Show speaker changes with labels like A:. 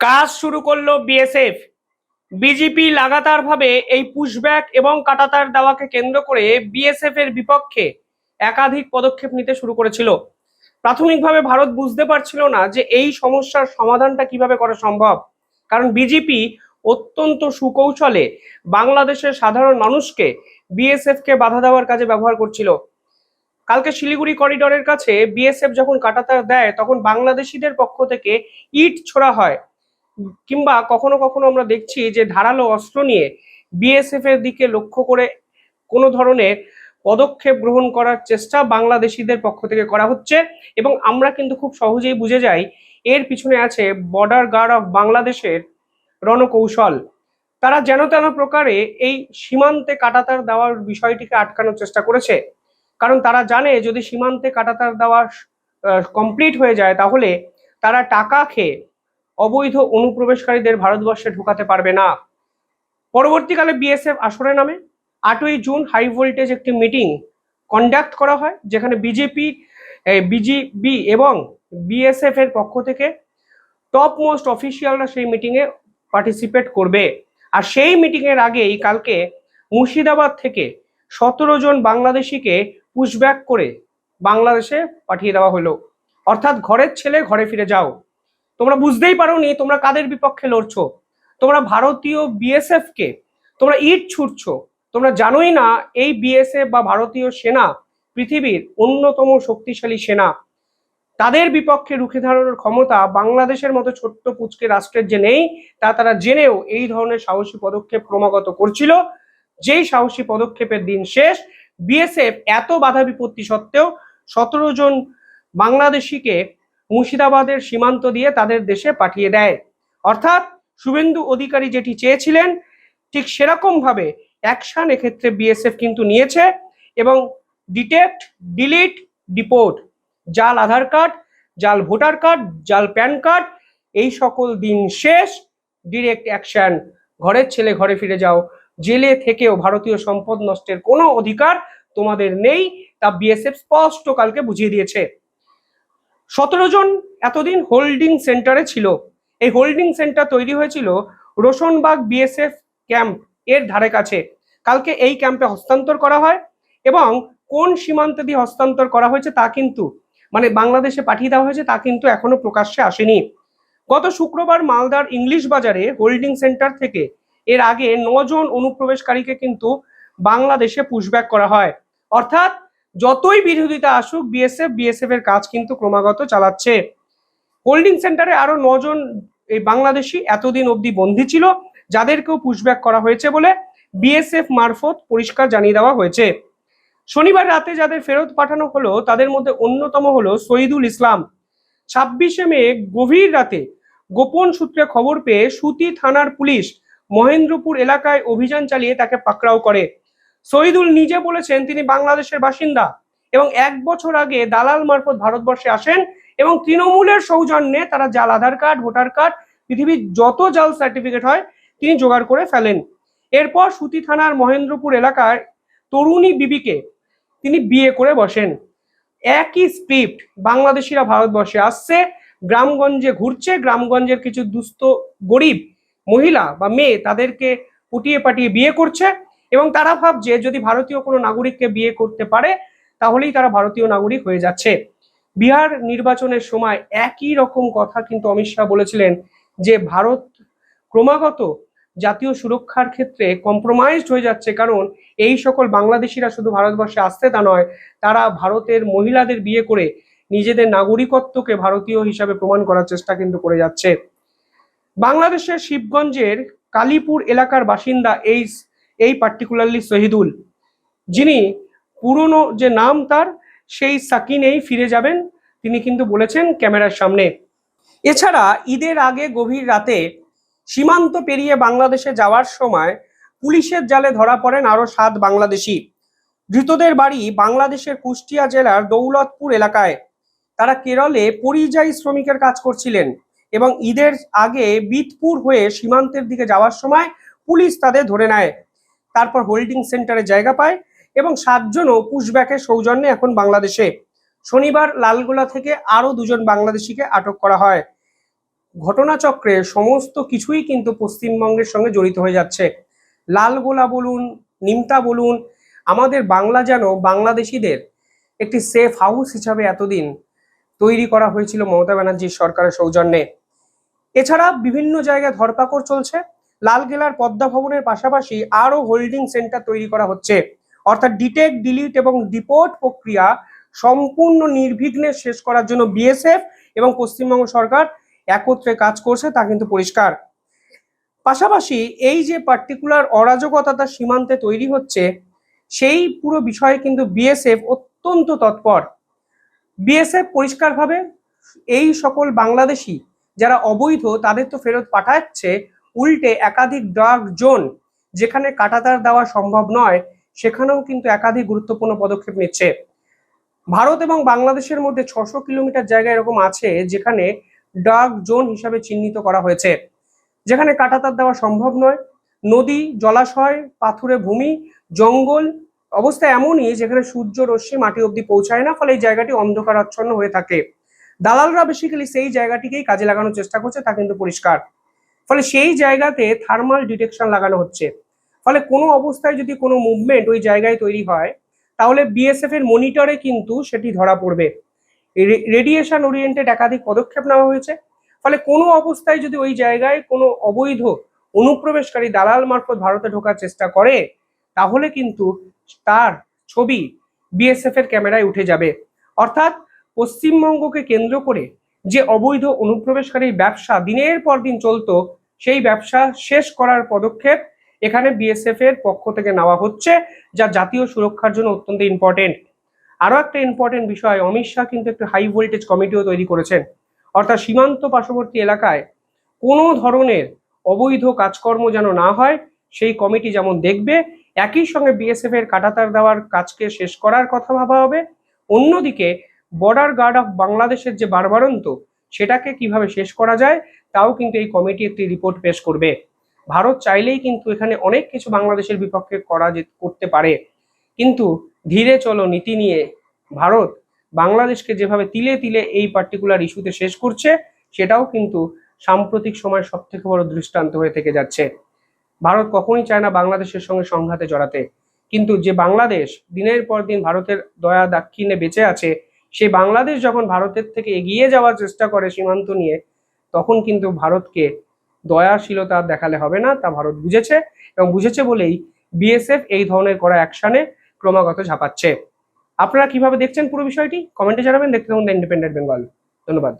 A: কাজ শুরু করলো বিএসএফ। বিজেপি লাগাতারভাবে এই পুশব্যাক এবং কাঁটাতার দেওয়াকে কেন্দ্র করে বিএসএফ এর বিপক্ষে একাধিক পদক্ষেপ নিতে শুরু করেছিল। প্রাথমিকভাবে ভারত বুঝতে পারছিল না যে এই সমস্যার সমাধানটা কিভাবে করা সম্ভব, কারণ বিজেপি অত্যন্ত সুকৌশলে বাংলাদেশের সাধারণ মানুষকে বিএসএফ কে বাধা দেওয়ার কাজে ব্যবহার করছিল। কালকে শিলিগুড়ি করিডোরের কাছে বিএসএফ যখন কাঁটাতার দেয় তখন বাংলাদেশিদের পক্ষ থেকে ইট ছোড়া হয়, কিংবা কখনো কখনো আমরা দেখছি যে ধারালো অস্ত্র নিয়ে বিএসএফ এর দিকে লক্ষ্য করে কোনো ধরনের পদক্ষেপ গ্রহণ করার চেষ্টা বাংলাদেশিদের পক্ষ থেকে করা হচ্ছে। এবং আমরা কিন্তু খুব সহজেই বুঝে যাই এর পিছনে আছে বর্ডার গার্ড অফ বাংলাদেশের রণকৌশল। তারা যেন তেন প্রকারে এই সীমান্তে কাঁটাতার দেওয়ার বিষয়টিকে আটকানোর চেষ্টা করেছে, কারণ তারা জানে যদি সীমান্তে কাঁটাতার দেওয়া কমপ্লিট হয়ে যায় তাহলে তারা টাকা খেয়ে অবৈধ অনুপ্রবেশকারীদের ভারতবর্ষে ঢোকাতে পারবে না। পরবর্তীকালে বিএসএফ আসরে নামে। 8ই জুন হাই ভোল্টেজ একটি মিটিং কন্ডাক্ট করা হয়, যেখানে বিজিবি এবং বিএসএফ এর পক্ষ থেকে টপ মোস্ট অফিসিয়ালরা সেই মিটিংয়ে পার্টিসিপেট করবে। আর সেই মিটিং এর আগেই কালকে মুর্শিদাবাদ থেকে 17 জন বাংলাদেশিকে পুশব্যাক করে বাংলাদেশে পাঠিয়ে দেওয়া হলো। অর্থাৎ ঘরের ছেলে ঘরে ফিরে যাও। তোমরা বুঝতেই পারোনি তোমরা কাদের বিপক্ষে লড়ছো। তোমরা ভারতীয় বিএসএফ কে তোমরা ইট ছুটছো। তোমরা জানোই না এই বিএসএফ বা ভারতীয় সেনা পৃথিবীর অন্যতম শক্তিশালী সেনা। তাদের বিপক্ষে রুখে দাঁড়ানোর ক্ষমতা বাংলাদেশের মতো ছোট্ট পুচকে রাষ্ট্রের যে নেই, তা তারা জেনেও এই ধরনের সাহসী পদক্ষেপ ক্রমাগত করছিল। যেই সাহসী পদক্ষেপের দিন শেষ, বিএসএফ এত বাধা বিপত্তি সত্ত্বেও 17 জন বাংলাদেশিকে মুর্শিদাবাদের সীমান্ত দিয়ে তাদের দেশে পাঠিয়ে দেয়। অর্থাৎ শুভেন্দু অধিকারী যেটি চেয়েছিলেন ঠিক সেরকম ভাবে অ্যাকশন এক্ষেত্রে বিএসএফ কিন্তু নিয়েছে। এবং ডিটেক্ট, ডিলিট, ডিপোর্ট, জাল আধার কার্ড, জাল ভোটার কার্ড, জাল প্যান কার্ড, এই সকল দিন শেষ। ডিরেক্ট অ্যাকশন, ঘরের ছেলে ঘরে ফিরে যাও। জেলে থেকেও ভারতীয় সম্পদ নষ্টের কোনো অধিকার তোমাদের নেই, তা বিএসএফ স্পষ্ট কালকে বুঝিয়ে দিয়েছে। 17 জন এতদিন হোল্ডিং সেন্টারে ছিল। এই হোল্ডিং সেন্টার তৈরি হয়েছিল রোশনবাগ বিএসএফ ক্যাম্প এর ধারে কাছে। কালকে এই ক্যাম্পে হস্তান্তর করা হয় এবং কোন সীমান্তে দিয়ে হস্তান্তর করা হয়েছে তা কিন্তু বাংলাদেশে পাঠিয়ে দেওয়া হয়েছে তা কিন্তু এখনো প্রকাশ্যে আসেনি। গত শুক্রবার মালদার ইংলিশ বাজারে হোল্ডিং সেন্টার থেকে এর আগে 9 জন অনুপ্রবেশকারীকে কিন্তু বাংলাদেশে পুশব্যাক করা হয়। অর্থাৎ যতই বিরোধিতা আসুক বিএসএফ এর কাজ কিন্তু ক্রমাগত চালাচ্ছে। হোল্ডিং সেন্টারে আরো 9 জন এই বাংলাদেশি এতদিন অবধি বন্দী ছিল, যাদেরকেও পুশব্যাক করা হয়েছে বলে বিএসএফ মারফত পরিষ্কার জানিয়ে দেওয়া হয়েছে। শনিবার রাতে যাদের ফেরত পাঠানো হলো তাদের মধ্যে অন্যতম হলো শহীদুল ইসলাম। 26শে মে গভীর রাতে গোপন সূত্রে খবর পেয়ে সুতি থানার পুলিশ মহেন্দ্রপুর এলাকায় অভিযান চালিয়ে তাকে পাকড়াও করে। শহীদুল নিজে বলেছেন তিনি বাংলাদেশের বাসিন্দা এবং 1 বছর আগে দালাল মারফত ভারতবর্ষে আসেন এবং তৃণমূলের সৌজন্যে তারা জাল আধার কার্ড, ভোটার কার্ড, পৃথিবীর যত জাল সার্টিফিকেট হয় তিনি জোগাড় করে ফেলেন। এরপর সুতি থানার মহেন্দ্রপুর এলাকায় তরুণী বিবিকে তিনি বিয়ে করে বসেন। একই স্ক্রিপ্ট, বাংলাদেশিরা ভারতবর্ষে আসছে, গ্রামগঞ্জে ঘুরছে, গ্রামগঞ্জের কিছু দুস্থ গরিব মহিলা বা মেয়ে তাদেরকে পুটিয়ে পাটিয়ে বিয়ে করছে এবং তারা ভাবছে যদি ভারতীয় কোনো নাগরিককে বিয়ে করতে পারে তাহলেই তারা ভারতীয় নাগরিক হয়ে যাচ্ছে। বিহার নির্বাচনের সময় একই রকম কথা কিন্তু অমিত শাহ বলেছিলেন যে ভারত ক্রমাগত জাতীয় সুরক্ষার ক্ষেত্রে কম্প্রোমাইজড হয়ে যাচ্ছে, কারণ এই সকল বাংলাদেশিরা শুধু ভারতবর্ষে আসতে তা নয়, তারা ভারতের মহিলাদের বিয়ে করে নিজেদের নাগরিকত্বকে ভারতীয় হিসাবে প্রমাণ করার চেষ্টা কিন্তু করে যাচ্ছে। বাংলাদেশের শিবগঞ্জের কালীপুর এলাকার বাসিন্দা এই পার্টিকুলারলি শহীদুল, যিনি পুরনো যে নাম তার সেই সাকিনেই ফিরে যাবেন, তিনি কিন্তু বলেছেন ক্যামেরার সামনে। এছাড়া ঈদের আগে গভীর রাতে সীমান্ত পেরিয়ে বাংলাদেশে যাওয়ার সময় পুলিশের জালে ধরা পড়েন আরো 7 বাংলাদেশি। ধৃতদের বাড়ি বাংলাদেশের কুষ্টিয়া জেলার দৌলতপুর এলাকায়। তারা কেরলে পরিযায়ী শ্রমিকের কাজ করছিলেন এবং ঈদের আগে বিতপুর হয়ে সীমান্তের দিকে যাওয়ার সময় পুলিশ তাদের ধরে নেয়। তারপর হোল্ডিং সেন্টারে জায়গা পায় এবং 7 জনও পুশব্যাকের সৌজন্যে এখন বাংলাদেশে। শনিবার লালগোলা থেকে আরো 2 জন বাংলাদেশিকে আটক করা হয়। ঘটনাচক্রে সমস্ত কিছুই কিন্তু পশ্চিমবঙ্গের সঙ্গে জড়িত হয়ে যাচ্ছে। লালগোলা বলুন, নিমতা বলুন, আমাদের বাংলা যেন বাংলাদেশিদের একটি সেফ হাউস হিসাবে এতদিন তৈরি করা হয়েছিল মমতা ব্যানার্জির সরকারের সৌজন্যে। এছাড়া বিভিন্ন জায়গায় ধরপাকড় চলছে। লালকেল্লার পদ্মা ভবনের পাশাপাশি আরও হোল্ডিং সেন্টার তৈরি করা হচ্ছে, অর্থাৎ ডিটেক্ট, ডিলিট এবং ডিপোর্ট প্রক্রিয়া সম্পূর্ণ নির্বিঘ্নে শেষ করার জন্য বিএসএফ এবং পশ্চিমবঙ্গ সরকার একত্রে কাজ করছে, তা কিন্তু পরিষ্কার। পাশাপাশি এই যে পার্টিকুলার অরাজকতা তার সীমান্তে তৈরি হচ্ছে, সেই পুরো বিষয়ে কিন্তু বিএসএফ অত্যন্ত তৎপর। বিএসএফ পরিষ্কারভাবে এই সকল বাংলাদেশি যারা অবৈধ তাদের তো ফেরত পাঠাচ্ছে, উল্টে একাধিক ড্রাগ জোন যেখানে কাঁটাতার দেওয়া সম্ভব নয় সেখানেও কিন্তু একাধিক গুরুত্বপূর্ণ পদক্ষেপ নিচ্ছে। ভারত এবং বাংলাদেশের মধ্যে 600 কিলোমিটার জায়গা এরকম আছে যেখানে ড্রাগ জোন হিসাবে চিহ্নিত করা হয়েছে, যেখানে কাঁটাতার দেওয়া সম্ভব নয়। নদী, জলাশয়, পাথুরে ভূমি, জঙ্গল, অবস্থা এমনই যেখানে সূর্য রশ্মি মাটি অবধি পৌঁছায় না, ফলে এই জায়গাটি অন্ধকারাচ্ছন্ন হয়ে থাকে। দালালরা বেসিক্যালি সেই জায়গাটিকেই কাজে লাগানোর চেষ্টা করছে, তা কিন্তু পরিষ্কার। ফলে সেই জায়গাতে থার্মাল ডিটেকশন লাগানো হচ্ছে, ফলে কোনো অবস্থায় যদি কোনো মুভমেন্ট ওই জায়গায় তৈরি হয় তাহলে বিএসএফ এর মনিটরে কিন্তু সেটি ধরা পড়বে। রেডিয়েশন ওরিয়েন্টেড একাধিক পদক্ষেপ নেওয়া হয়েছে, ফলে কোনো অবস্থায় যদি ওই জায়গায় কোনো অবৈধ অনুপ্রবেশকারী দালাল মারফত ভারতে ঢোকার চেষ্টা করে তাহলে কিন্তু তার ছবি বিএসএফ এর ক্যামেরায় উঠে যাবে। অর্থাৎ পশ্চিমবঙ্গকে কেন্দ্র করে যে অবৈধ অনুপ্রবেশকারীর ব্যবসা দিনের পর দিন চলতো, সেই ব্যবসা শেষ করার পদক্ষেপ এখানে বিএসএফ এর পক্ষ থেকে নেওয়া হচ্ছে, যা জাতীয় সুরক্ষার জন্য অত্যন্ত ইম্পর্টেন্ট। আরো একটা ইম্পর্টেন্ট বিষয়, অমিত শাহ কিন্তু একটা হাই ভোল্টেজ কমিটিও তৈরি করেছেন, অর্থাৎ সীমান্ত পার্শ্ববর্তী এলাকায় কোনো ধরনের অবৈধ কাজকর্ম যেন না হয় সেই কমিটি যেমন দেখবে, একই সঙ্গে বিএসএফ এর কাঁটাতার দেওয়ার কাজকে শেষ করার কথা ভাবা হবে। অন্যদিকে বর্ডার গার্ড অফ বাংলাদেশের যে বারবারন্ত সেটাকে কিভাবে শেষ করা যায় তাও কিন্তু এই কমিটি একটি রিপোর্ট পেশ করবে। ভারত চাইলেই কিন্তু এখানে অনেক কিছু বাংলাদেশের বিপক্ষে করতে পারে, কিন্তু ধীরে চলো নীতি নিয়ে ভারত বাংলাদেশকে যেভাবে তিলে তিলে এই পার্টিকুলার ইস্যুতে শেষ করছে সেটাও কিন্তু সাম্প্রতিক সময়ের সব থেকে বড় দৃষ্টান্ত হয়ে থেকে যাচ্ছে। ভারত কখনোই চায় না বাংলাদেশের সঙ্গে সংঘাতে জড়াতে, কিন্তু যে বাংলাদেশ দিনের পর দিন ভারতের দয়া দাক্ষিণ্যে বেঁচে আছে, সেই বাংলাদেশ যখন ভারতের থেকে এগিয়ে যাওয়ার চেষ্টা করে সীমান্ত নিয়ে, তখন কিন্তু ভারতকে দয়াশীলতা দেখালে হবে না, তা ভারত বুঝেছে, এবং বুঝেছে বলেই বিএসএফ এই ধরনের করা অ্যাকশনে ক্রমাগত ঝাঁপাচ্ছে। আপনারা কিভাবে দেখছেন পুরো বিষয়টি কমেন্টে জানাবেন। দেখতে থাকুন দ্য ইন্ডিপেন্ডেন্ট বেঙ্গল। ধন্যবাদ।